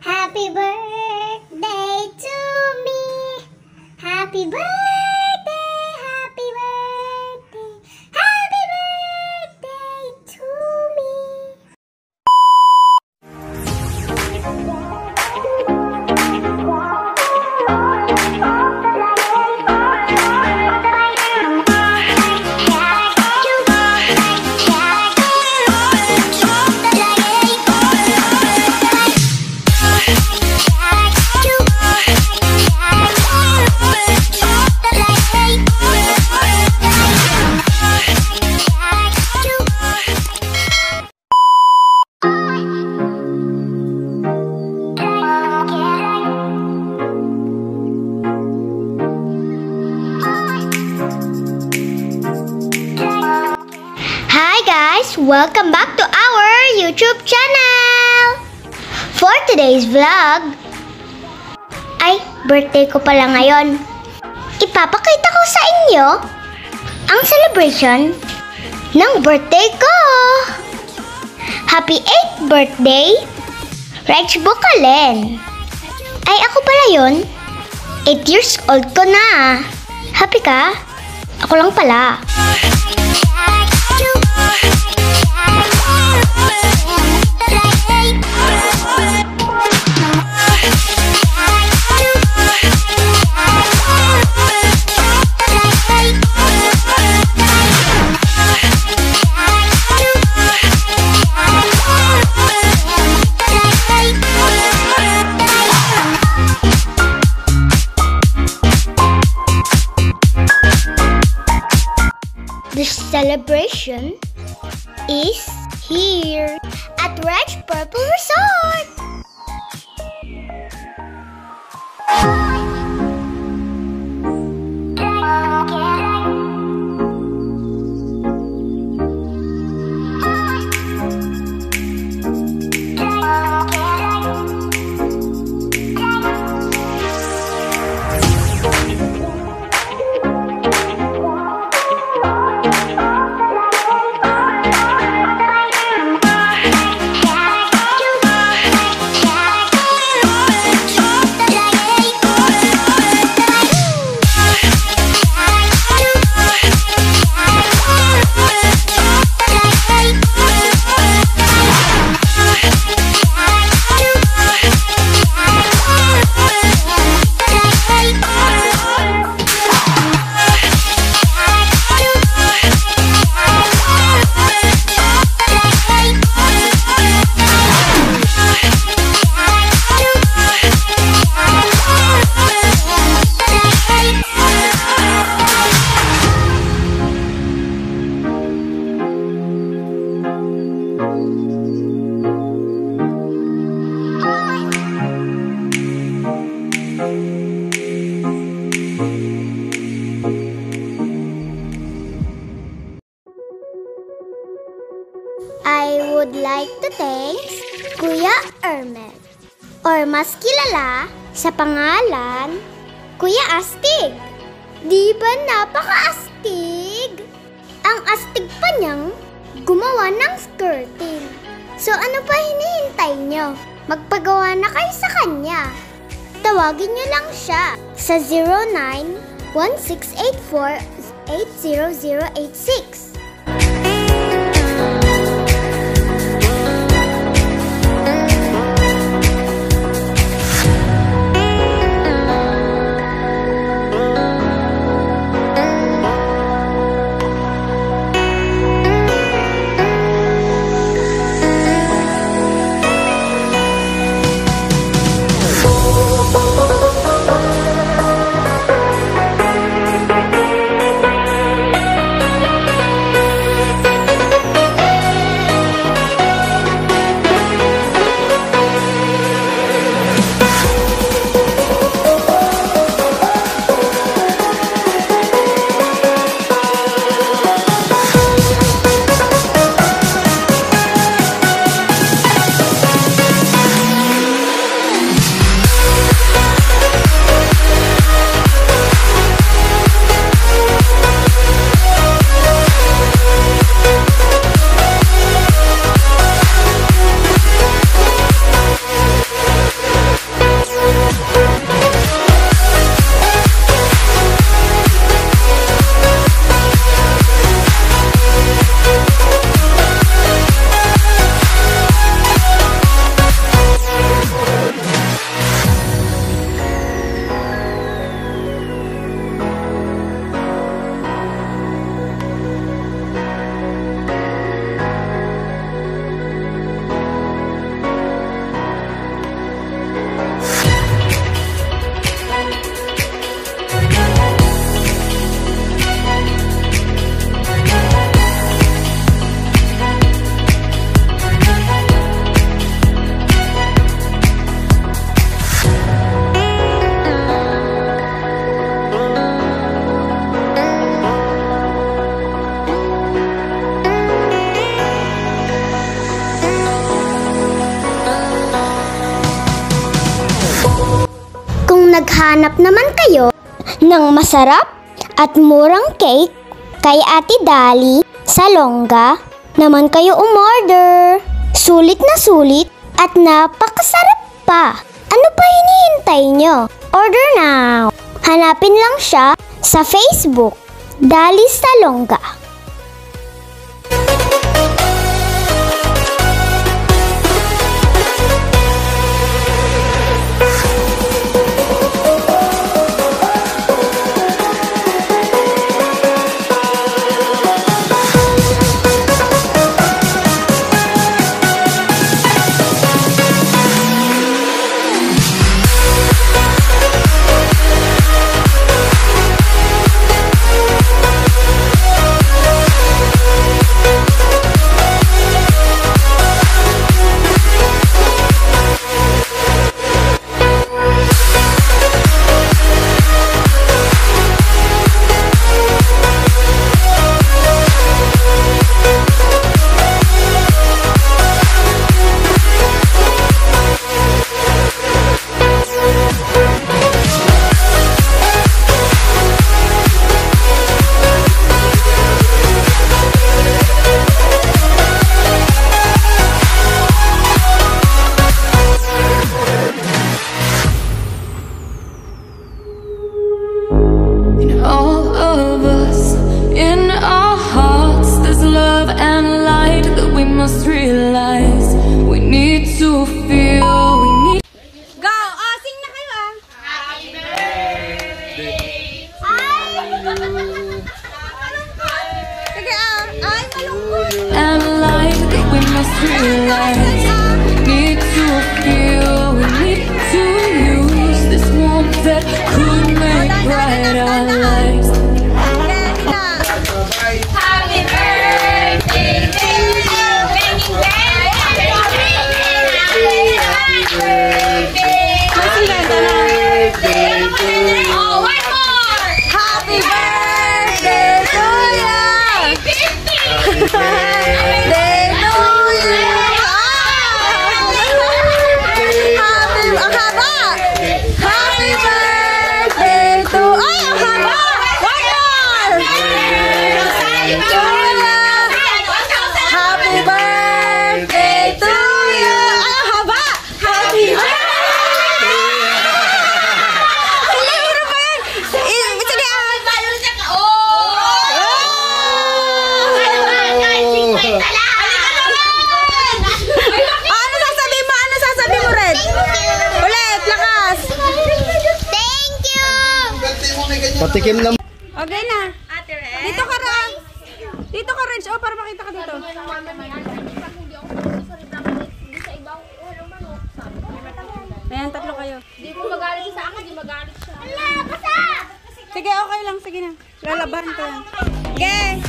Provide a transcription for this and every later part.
Happy birthday to me. Happy birthday, happy birthday, happy birthday to me. Welcome back to our YouTube channel! For today's vlog, ay, birthday ko pala ngayon. Ipapakita ko sa inyo ang celebration ng birthday ko! Happy 8th birthday, Reg Bocalen! Ay, ako pala yun. 8 years old ko na. Happy ka? Ako lang pala. The celebration is here at Reg Purple Resort. I would like to thank Kuya Ermel, or mas kilala sa pangalan Kuya Astig. Di ba napaka-astig? Ang astig pa niyang gumawa ng skirting. So ano pa hinihintay niyo? Magpagawa na kayo sa kanya. Tawagin niyo lang siya sa 091684-80086. Kung naghanap naman kayo ng masarap at murang cake kay Ate Dali sa Longga, naman kayo umorder. Sulit na sulit at napakasarap pa. Ano pa hinihintay nyo? Order now! Hanapin lang siya sa Facebook, Dali sa Longga. Must realize we need to feel, we need. Go! Oh, sing na kayo ah! Happy birthday! Sige ah! Ay, malungkot! And light that we must realize we need to feel, we need to use this warmth that could make bright our lives. Happy birthday to you! Oh, one more! Happy birthday to you! Happy birthday to you! Happy, ang haba! Happy birthday to... Ay, ang haba! One more! To you! Happy birthday to you! Ay, ang haba! Happy birthday! Patikim na. Okay na. Dito ka rin. Dito ka rin. Oh, para makita ka dito. Ayan, tatlo kayo. Hindi mo magalit siya sa akin, hindi magalit siya. Sige, okay lang. Sige na. Lalabaran ko yan. Okay.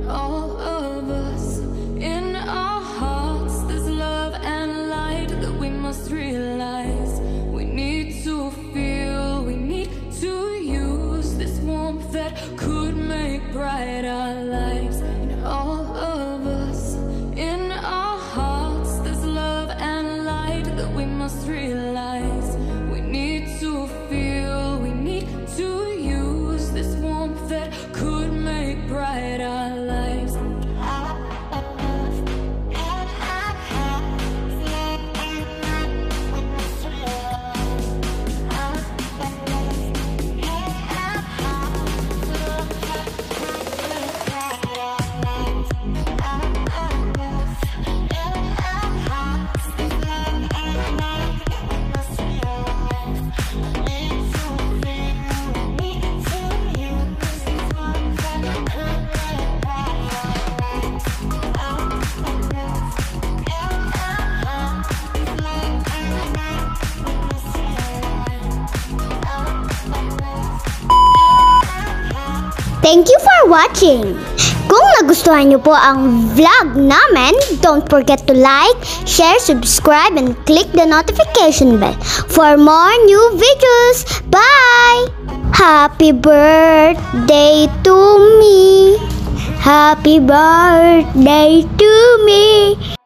All of us, in our hearts, there's love and light that we must realize. We need to feel, we need to use this warmth that could make bright our lives. And all of us, in our hearts, there's love and light that we must realize. We need to feel, we need to use this warmth that could make bright our lives. Thank you for watching. Kung nagustuhan niyo po ang vlog namin, don't forget to like, share, subscribe, and click the notification bell for more new videos. Bye! Happy birthday to me! Happy birthday to me!